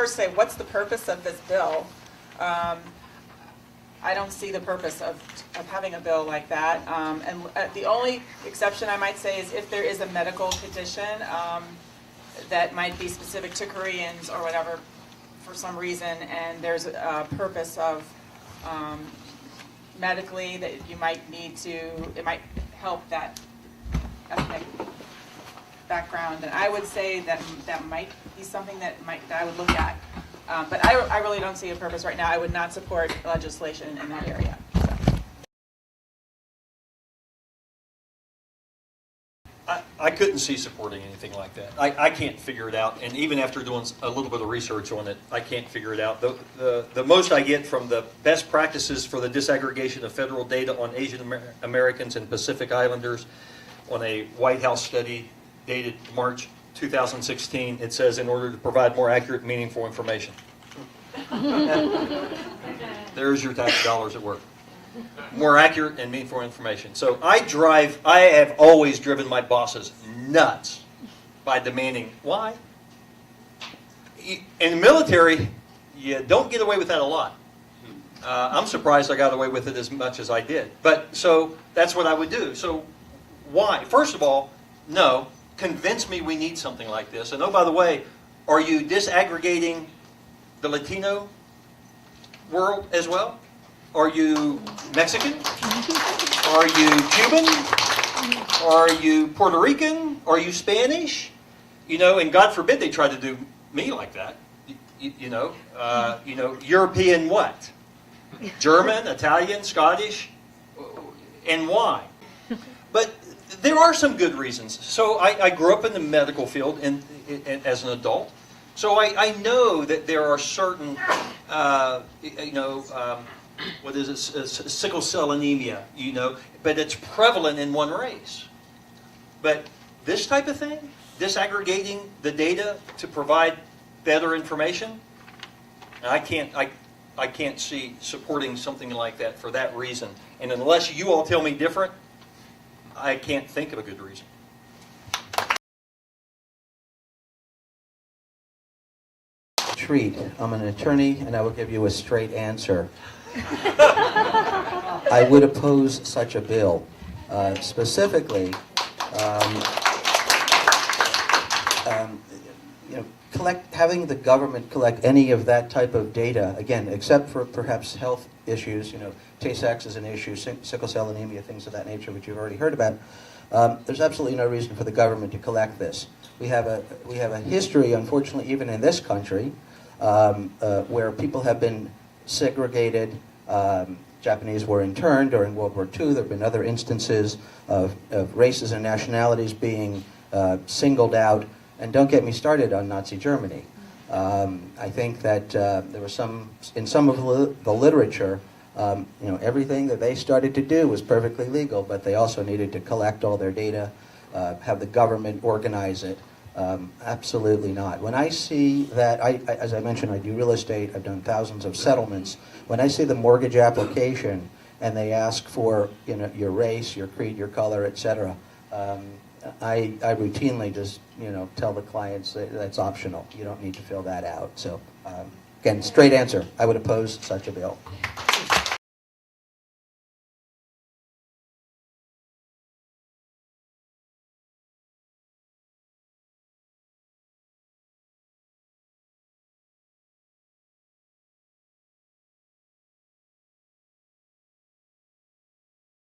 first say, what's the purpose of this bill? I don't see the purpose of having a bill like that. And the only exception I might say is if there is a medical condition that might be specific to Koreans or whatever for some reason, and there's a purpose of medically that you might need to, it might help that ethnic background. And I would say that that might be something that I would look at. But I really don't see a purpose right now. I would not support legislation in that area. I couldn't see supporting anything like that. I can't figure it out, and even after doing a little bit of research on it, I can't figure it out. The most I get from the best practices for the disaggregation of federal data on Asian Americans and Pacific Islanders on a White House study dated March 2016, it says, in order to provide more accurate, meaningful information. There's your tax dollars at work. More accurate and meaningful information. So I have always driven my bosses nuts by demanding, why? In the military, you don't get away with that a lot. I'm surprised I got away with it as much as I did. But so that's what I would do. So why? First of all, no. Convince me we need something like this. And oh, by the way, are you disaggregating the Latino world as well? Are you Mexican? Are you Cuban? Are you Puerto Rican? Are you Spanish? You know, and God forbid they try to do me like that. European what? German, Italian, Scottish? And why? But there are some good reasons. So I grew up in the medical field as an adult. So I know that there are certain, what is it, sickle cell anemia, but it's prevalent in one race. But this type of thing, disaggregating the data to provide better information, I can't see supporting something like that for that reason. And unless you all tell me different, I can't think of a good reason. Treat. I'm an attorney, and I will give you a straight answer. I would oppose such a bill. Specifically, having the government collect any of that type of data, again, except for perhaps health issues, Tay-Sachs is an issue, sickle cell anemia, things of that nature, which you've already heard about. There's absolutely no reason for the government to collect this. We have a history, unfortunately, even in this country, where people have been segregated. Japanese were interned during World War II. There have been other instances of races and nationalities being singled out. And don't get me started on Nazi Germany. I think that there was in some of the literature, everything that they started to do was perfectly legal, but they also needed to collect all their data, have the government organize it. Absolutely not. When I see that, as I mentioned, I do real estate. I've done thousands of settlements. When I see the mortgage application and they ask for your race, your creed, your color, etc., I routinely just tell the clients that that's optional. You don't need to fill that out. So again, straight answer. I would oppose such a bill.